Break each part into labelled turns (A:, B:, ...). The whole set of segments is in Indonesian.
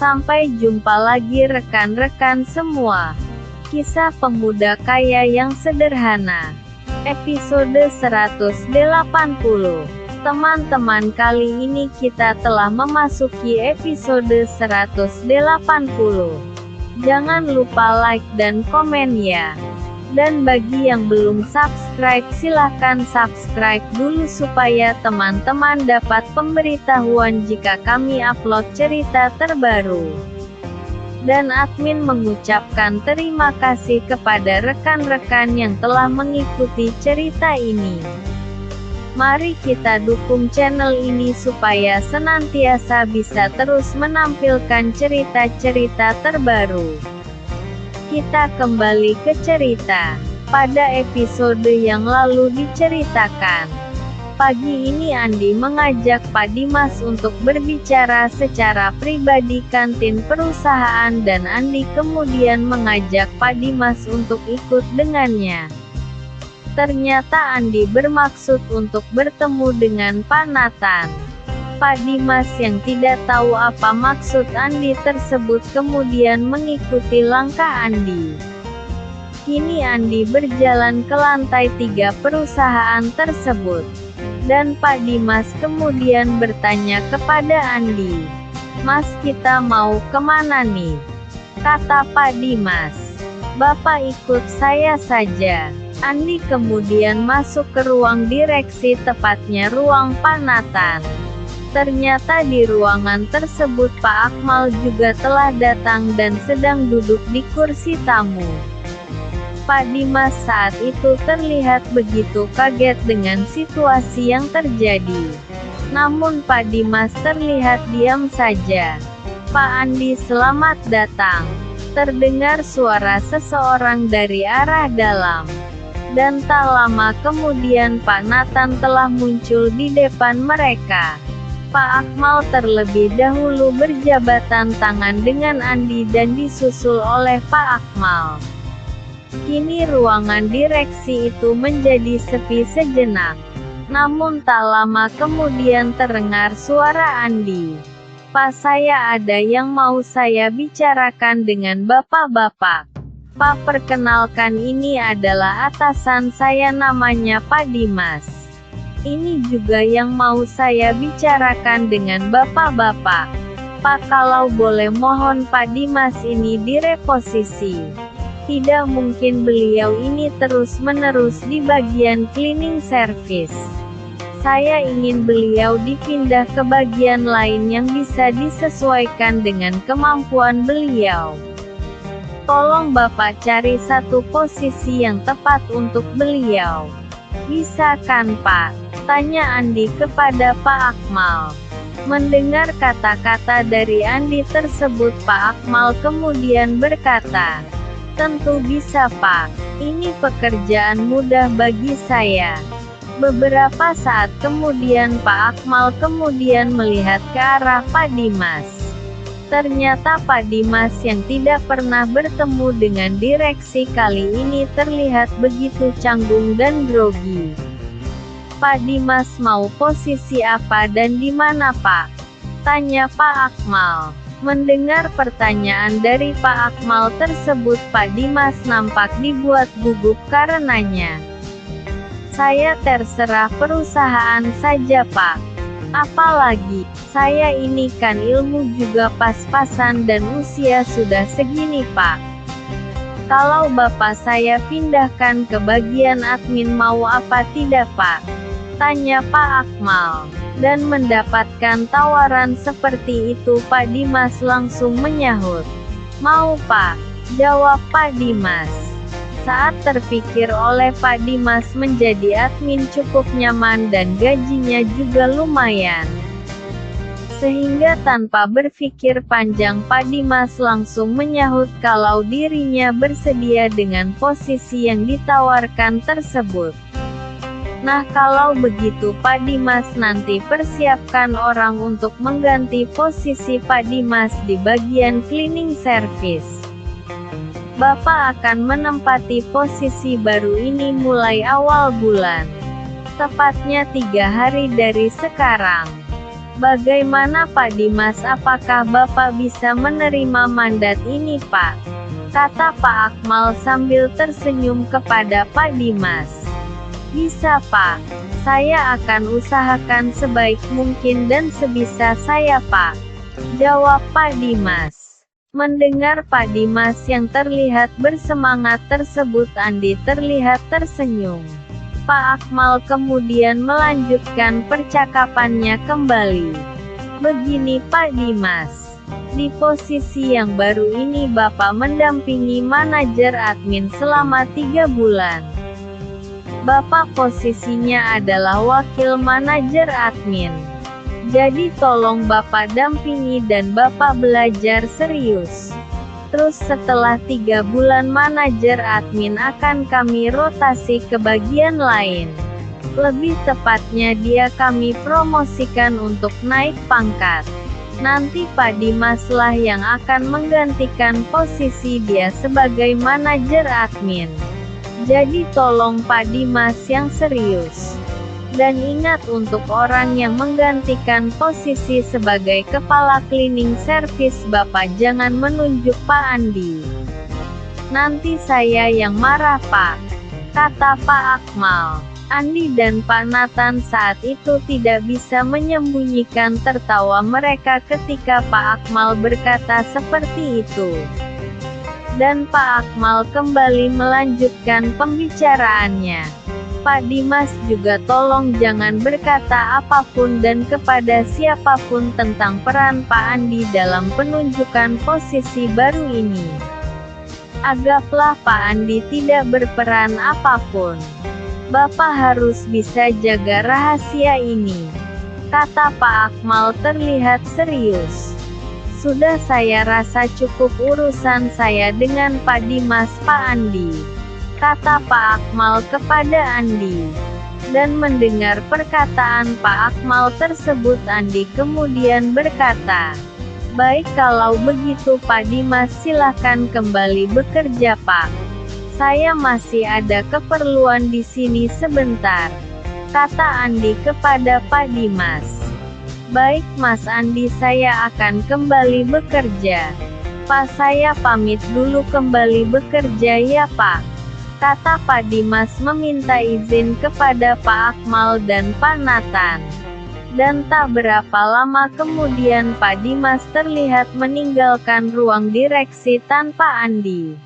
A: Sampai jumpa lagi rekan-rekan semua. Kisah pemuda kaya yang sederhana. Episode 180. Teman-teman, kali ini kita telah memasuki episode 180. Jangan lupa like dan komen ya. Dan bagi yang belum subscribe, silahkan subscribe dulu supaya teman-teman dapat pemberitahuan jika kami upload cerita terbaru. Dan admin mengucapkan terima kasih kepada rekan-rekan yang telah mengikuti cerita ini. Mari kita dukung channel ini supaya senantiasa bisa terus menampilkan cerita-cerita terbaru. Kita kembali ke cerita. Pada episode yang lalu diceritakan, pagi ini Andi mengajak Pak Dimas untuk berbicara secara pribadi kantin perusahaan dan Andi kemudian mengajak Pak Dimas untuk ikut dengannya. Ternyata Andi bermaksud untuk bertemu dengan Pak Nathan. Pak Dimas yang tidak tahu apa maksud Andi tersebut kemudian mengikuti langkah Andi. Kini Andi berjalan ke lantai 3 perusahaan tersebut. Dan Pak Dimas kemudian bertanya kepada Andi, "Mas, kita mau kemana nih?" Kata Pak Dimas, "Bapak ikut saya saja." Andi kemudian masuk ke ruang direksi, tepatnya ruang Pak Nathan. Ternyata di ruangan tersebut Pak Akmal juga telah datang dan sedang duduk di kursi tamu. Pak Dimas saat itu terlihat begitu kaget dengan situasi yang terjadi. Namun Pak Dimas terlihat diam saja. "Pak Andi, selamat datang." Terdengar suara seseorang dari arah dalam. Dan tak lama kemudian Pak Nathan telah muncul di depan mereka. Pak Akmal terlebih dahulu berjabatan tangan dengan Andi dan disusul oleh Pak Akmal. Kini ruangan direksi itu menjadi sepi sejenak. Namun tak lama kemudian terdengar suara Andi. "Pak, saya ada yang mau saya bicarakan dengan bapak-bapak." "Pak, perkenalkan, ini adalah atasan saya, namanya Pak Dimas. Ini juga yang mau saya bicarakan dengan bapak-bapak." "Pak, kalau boleh mohon Pak Dimas ini direposisi. Tidak mungkin beliau ini terus-menerus di bagian cleaning service. Saya ingin beliau dipindah ke bagian lain yang bisa disesuaikan dengan kemampuan beliau. Tolong Bapak cari satu posisi yang tepat untuk beliau. Bisa kan Pak?" tanya Andi kepada Pak Akmal. Mendengar kata-kata dari Andi tersebut, Pak Akmal kemudian berkata, "Tentu bisa Pak. Ini pekerjaan mudah bagi saya." Beberapa saat kemudian Pak Akmal kemudian melihat ke arah Pak Dimas. Ternyata Pak Dimas yang tidak pernah bertemu dengan direksi kali ini terlihat begitu canggung dan grogi. "Pak Dimas mau posisi apa dan di mana Pak?" tanya Pak Akmal. Mendengar pertanyaan dari Pak Akmal tersebut, Pak Dimas nampak dibuat gugup karenanya. "Saya terserah perusahaan saja Pak. Apalagi, saya ini kan ilmu juga pas-pasan dan usia sudah segini Pak. Kalau Bapak saya pindahkan ke bagian admin mau apa tidak Pak?" tanya Pak Akmal. Dan mendapatkan tawaran seperti itu, Pak Dimas langsung menyahut, "Mau Pak," jawab Pak Dimas. Saat terpikir oleh Pak Dimas, menjadi admin cukup nyaman dan gajinya juga lumayan. Sehingga tanpa berpikir panjang Pak Dimas langsung menyahut kalau dirinya bersedia dengan posisi yang ditawarkan tersebut. "Nah, kalau begitu Pak Dimas, nanti persiapkan orang untuk mengganti posisi Pak Dimas di bagian cleaning service. Bapak akan menempati posisi baru ini mulai awal bulan. Tepatnya 3 hari dari sekarang. Bagaimana Pak Dimas, apakah Bapak bisa menerima mandat ini Pak? Kata Pak Akmal sambil tersenyum kepada Pak Dimas. Bisa Pak. Saya akan usahakan sebaik mungkin dan sebisa saya Pak. Jawab Pak Dimas. Mendengar Pak Dimas yang terlihat bersemangat tersebut, Andi terlihat tersenyum. Pak Akmal kemudian melanjutkan percakapannya kembali. Begini Pak Dimas, di posisi yang baru ini Bapak mendampingi manajer admin selama 3 bulan. Bapak posisinya adalah wakil manajer admin. Jadi tolong Bapak dampingi dan Bapak belajar serius. Terus setelah 3 bulan manajer admin akan kami rotasi ke bagian lain. Lebih tepatnya dia kami promosikan untuk naik pangkat. Nanti Pak Dimas lah yang akan menggantikan posisi dia sebagai manajer admin. Jadi tolong Pak Dimas yang serius. Dan ingat, untuk orang yang menggantikan posisi sebagai kepala cleaning service Bapak jangan menunjuk Pak Andi. Nanti saya yang marah Pak, kata Pak Akmal. Andi dan Pak Nathan saat itu tidak bisa menyembunyikan tertawa mereka ketika Pak Akmal berkata seperti itu. Dan Pak Akmal kembali melanjutkan pembicaraannya. Pak Dimas juga tolong jangan berkata apapun dan kepada siapapun tentang peran Pak Andi dalam penunjukan posisi baru ini. Anggaplah Pak Andi tidak berperan apapun. Bapak harus bisa jaga rahasia ini, kata Pak Akmal terlihat serius. Sudah, saya rasa cukup urusan saya dengan Pak Dimas Pak Andi, kata Pak Akmal kepada Andi. Dan mendengar perkataan Pak Akmal tersebut, Andi kemudian berkata, baik kalau begitu Pak Dimas silahkan kembali bekerja Pak. Saya masih ada keperluan di sini sebentar, kata Andi kepada Pak Dimas. Baik Mas Andi, saya akan kembali bekerja. Pak, saya pamit dulu, kembali bekerja ya Pak, kata Pak Dimas meminta izin kepada Pak Akmal dan Pak Nathan. Dan tak berapa lama kemudian Pak Dimas terlihat meninggalkan ruang direksi tanpa Andi.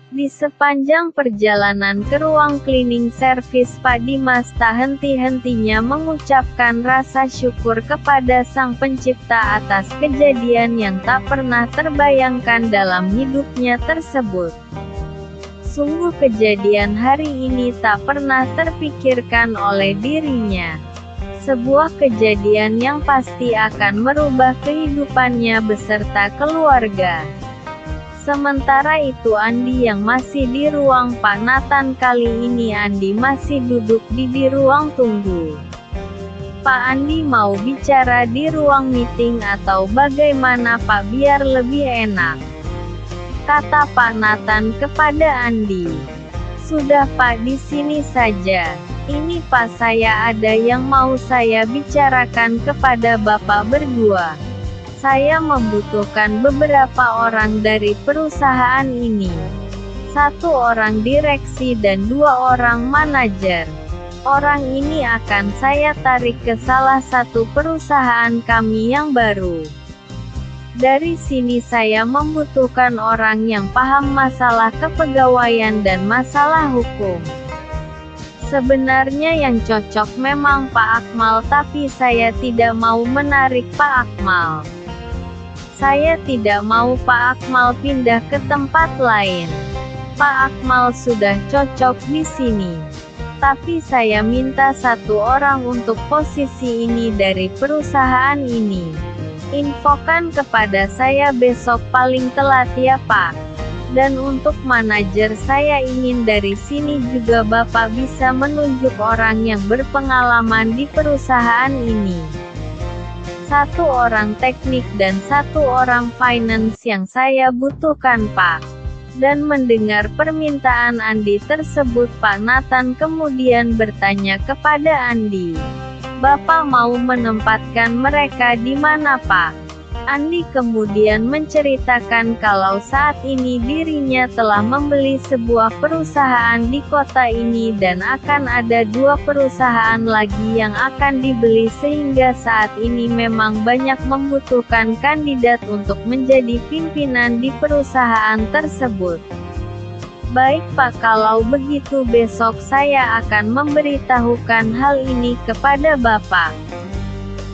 A: Di sepanjang perjalanan ke ruang cleaning service, Pak Dimas tak henti-hentinya mengucapkan rasa syukur kepada Sang Pencipta atas kejadian yang tak pernah terbayangkan dalam hidupnya tersebut. Sungguh kejadian hari ini tak pernah terpikirkan oleh dirinya. Sebuah kejadian yang pasti akan merubah kehidupannya beserta keluarga. Sementara itu Andi yang masih di ruang Pak Nathan, kali ini Andi masih duduk di ruang tunggu. Pak Andi mau bicara di ruang meeting atau bagaimana Pak biar lebih enak, kata Pak Nathan kepada Andi. Sudah Pak, di sini saja. Ini Pak, saya ada yang mau saya bicarakan kepada Bapak berdua. Saya membutuhkan beberapa orang dari perusahaan ini. 1 orang direksi dan 2 orang manajer. Orang ini akan saya tarik ke salah satu perusahaan kami yang baru. Dari sini saya membutuhkan orang yang paham masalah kepegawaian dan masalah hukum. Sebenarnya yang cocok memang Pak Akmal, tapi saya tidak mau menarik Pak Akmal. Saya tidak mau Pak Akmal pindah ke tempat lain. Pak Akmal sudah cocok di sini. Tapi saya minta 1 orang untuk posisi ini dari perusahaan ini. Infokan kepada saya besok paling telat ya Pak. Dan untuk manajer saya ingin dari sini juga Bapak bisa menunjuk orang yang berpengalaman di perusahaan ini. 1 orang teknik dan 1 orang finance yang saya butuhkan Pak. Dan mendengar permintaan Andi tersebut, Pak Nathan kemudian bertanya kepada Andi, Bapak mau menempatkan mereka di mana, Pak? Andi kemudian menceritakan kalau saat ini dirinya telah membeli sebuah perusahaan di kota ini dan akan ada 2 perusahaan lagi yang akan dibeli sehingga saat ini memang banyak membutuhkan kandidat untuk menjadi pimpinan di perusahaan tersebut. Baik Pak, kalau begitu besok saya akan memberitahukan hal ini kepada Bapak,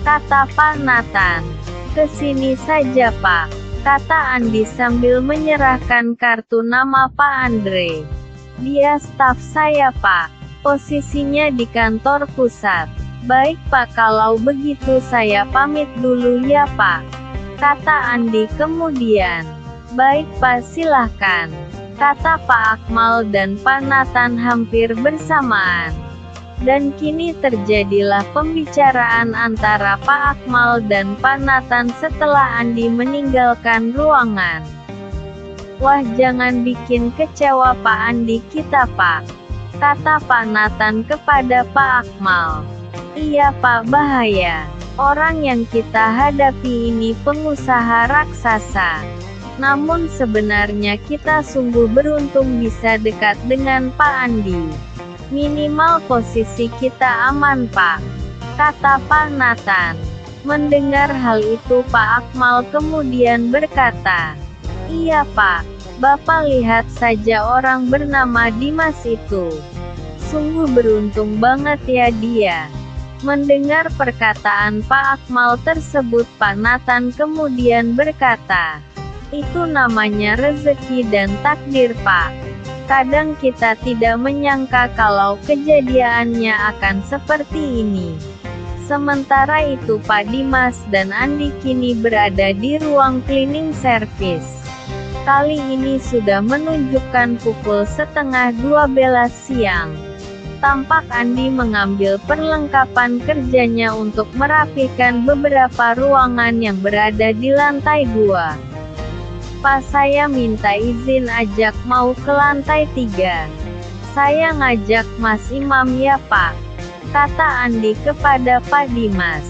A: kata Pak Nathan. Kesini saja Pak, kata Andi sambil menyerahkan kartu nama Pak Andre. Dia staf saya Pak, posisinya di kantor pusat. Baik Pak, kalau begitu saya pamit dulu ya Pak, kata Andi kemudian. Baik Pak, silahkan, kata Pak Akmal dan Pak Nathan hampir bersamaan. Dan kini terjadilah pembicaraan antara Pak Akmal dan Pak Nathan setelah Andi meninggalkan ruangan. Wah, jangan bikin kecewa Pak Andi kita Pak, kata Pak Nathan kepada Pak Akmal. Iya Pak, bahaya. Orang yang kita hadapi ini pengusaha raksasa. Namun sebenarnya kita sungguh beruntung bisa dekat dengan Pak Andi. Minimal posisi kita aman Pak, kata Pak Nathan. Mendengar hal itu Pak Akmal kemudian berkata, iya Pak, Bapak lihat saja orang bernama Dimas itu. Sungguh beruntung banget ya dia. Mendengar perkataan Pak Akmal tersebut Pak Nathan kemudian berkata, itu namanya rezeki dan takdir Pak. Kadang kita tidak menyangka kalau kejadiannya akan seperti ini. Sementara itu Pak Dimas dan Andi kini berada di ruang cleaning service. Kali ini sudah menunjukkan pukul 11:30 siang. Tampak Andi mengambil perlengkapan kerjanya untuk merapikan beberapa ruangan yang berada di lantai 2. Pak, saya minta izin ajak mau ke lantai 3. Saya ngajak Mas Imam ya Pak, kata Andi kepada Pak Dimas.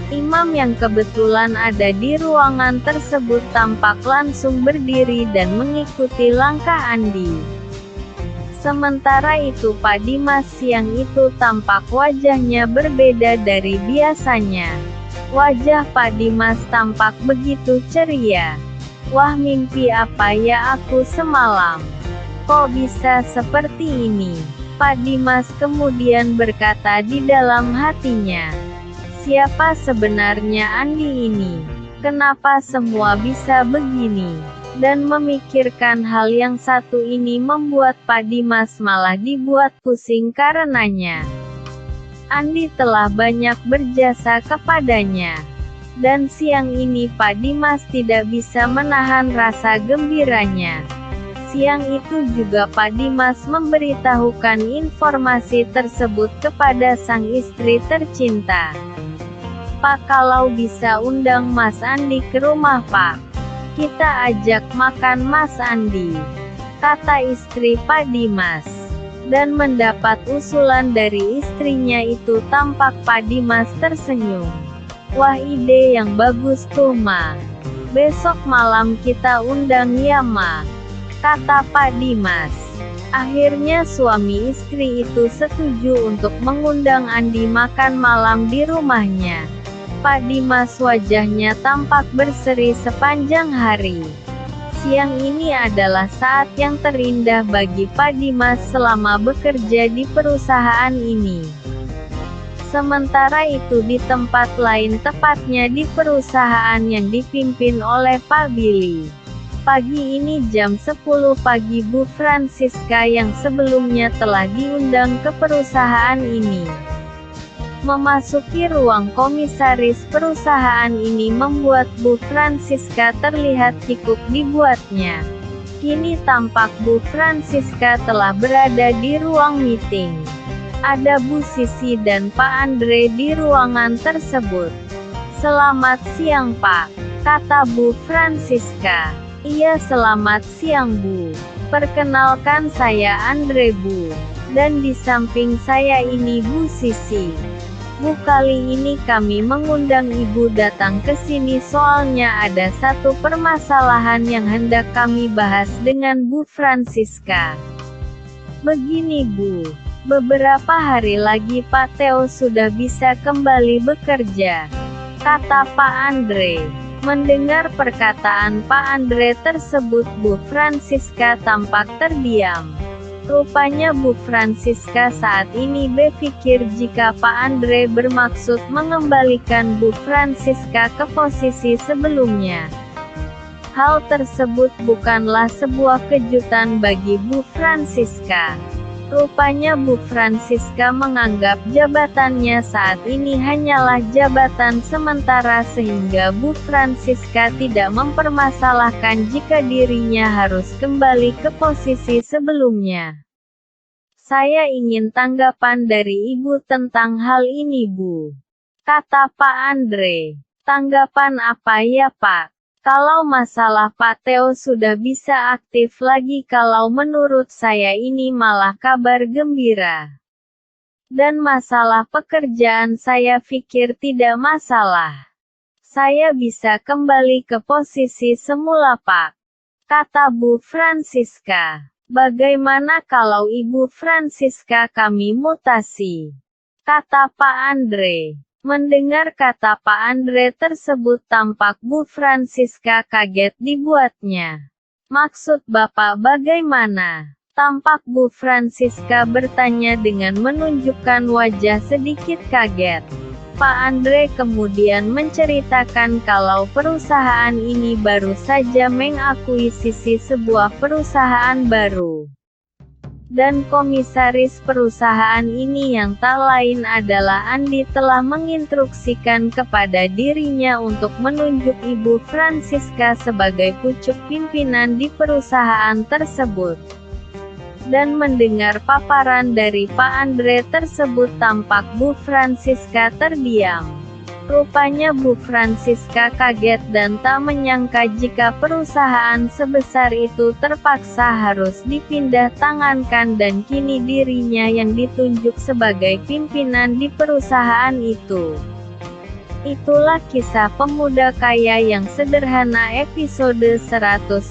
A: Imam yang kebetulan ada di ruangan tersebut tampak langsung berdiri dan mengikuti langkah Andi. Sementara itu Pak Dimas siang itu tampak wajahnya berbeda dari biasanya. Wajah Pak Dimas tampak begitu ceria. Wah, mimpi apa ya aku semalam? Kok bisa seperti ini? Pak Dimas kemudian berkata di dalam hatinya. Siapa sebenarnya Andi ini? Kenapa semua bisa begini? Dan memikirkan hal yang satu ini membuat Pak Dimas malah dibuat pusing karenanya. Andi telah banyak berjasa kepadanya. Dan siang ini Pak Dimas tidak bisa menahan rasa gembiranya. Siang itu juga Pak Dimas memberitahukan informasi tersebut kepada sang istri tercinta. Pak, kalau bisa undang Mas Andi ke rumah Pak. Kita ajak makan Mas Andi, kata istri Pak Dimas. Dan mendapat usulan dari istrinya itu tampak Pak Dimas tersenyum. Wah, ide yang bagus tuh Ma. Besok malam kita undang ya Ma, kata Pak Dimas. Akhirnya suami istri itu setuju untuk mengundang Andi makan malam di rumahnya. Pak Dimas wajahnya tampak berseri sepanjang hari. Siang ini adalah saat yang terindah bagi Pak Dimas selama bekerja di perusahaan ini. Sementara itu di tempat lain, tepatnya di perusahaan yang dipimpin oleh Pak Billy. Pagi ini jam 10 pagi Bu Francisca yang sebelumnya telah diundang ke perusahaan ini memasuki ruang komisaris perusahaan ini membuat Bu Francisca terlihat kikuk dibuatnya. Kini tampak Bu Francisca telah berada di ruang meeting. Ada Bu Sisi dan Pak Andre di ruangan tersebut. Selamat siang Pak, kata Bu Francisca. Iya, selamat siang Bu. Perkenalkan saya Andre Bu. Dan di samping saya ini Bu Sisi. Bu, kali ini kami mengundang Ibu datang ke sini soalnya ada satu permasalahan yang hendak kami bahas dengan Bu Francisca. Begini Bu, beberapa hari lagi Pak Theo sudah bisa kembali bekerja, kata Pak Andre. Mendengar perkataan Pak Andre tersebut, Bu Francisca tampak terdiam. Rupanya Bu Francisca saat ini berpikir jika Pak Andre bermaksud mengembalikan Bu Francisca ke posisi sebelumnya. Hal tersebut bukanlah sebuah kejutan bagi Bu Francisca. Rupanya Bu Francisca menganggap jabatannya saat ini hanyalah jabatan sementara sehingga Bu Francisca tidak mempermasalahkan jika dirinya harus kembali ke posisi sebelumnya. Saya ingin tanggapan dari Ibu tentang hal ini Bu, kata Pak Andre. Tanggapan apa ya Pak? Kalau masalah Pak Theo sudah bisa aktif lagi, kalau menurut saya ini malah kabar gembira. Dan masalah pekerjaan saya pikir tidak masalah. Saya bisa kembali ke posisi semula Pak, kata Bu Francisca. Bagaimana kalau Ibu Francisca kami mutasi? Kata Pak Andre. Mendengar kata Pak Andre tersebut tampak Bu Francisca kaget dibuatnya. Maksud Bapak bagaimana? Tampak Bu Francisca bertanya dengan menunjukkan wajah sedikit kaget. Pak Andre kemudian menceritakan kalau perusahaan ini baru saja mengakuisisi sebuah perusahaan baru. Dan komisaris perusahaan ini yang tak lain adalah Andi telah menginstruksikan kepada dirinya untuk menunjuk Ibu Francisca sebagai pucuk pimpinan di perusahaan tersebut. Dan mendengar paparan dari Pak Andre tersebut tampak Bu Francisca terdiam. Rupanya Bu Francisca kaget dan tak menyangka jika perusahaan sebesar itu terpaksa harus dipindah tangankan dan kini dirinya yang ditunjuk sebagai pimpinan di perusahaan itu. Itulah kisah pemuda kaya yang sederhana episode 180.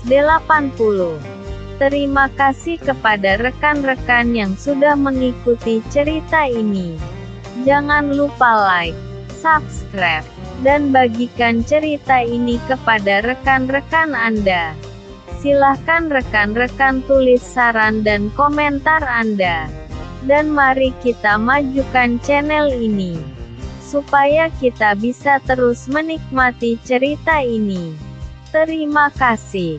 A: Terima kasih kepada rekan-rekan yang sudah mengikuti cerita ini. Jangan lupa like, subscribe, dan bagikan cerita ini kepada rekan-rekan Anda. Silahkan rekan-rekan tulis saran dan komentar Anda. Dan mari kita majukan channel ini, supaya kita bisa terus menikmati cerita ini. Terima kasih.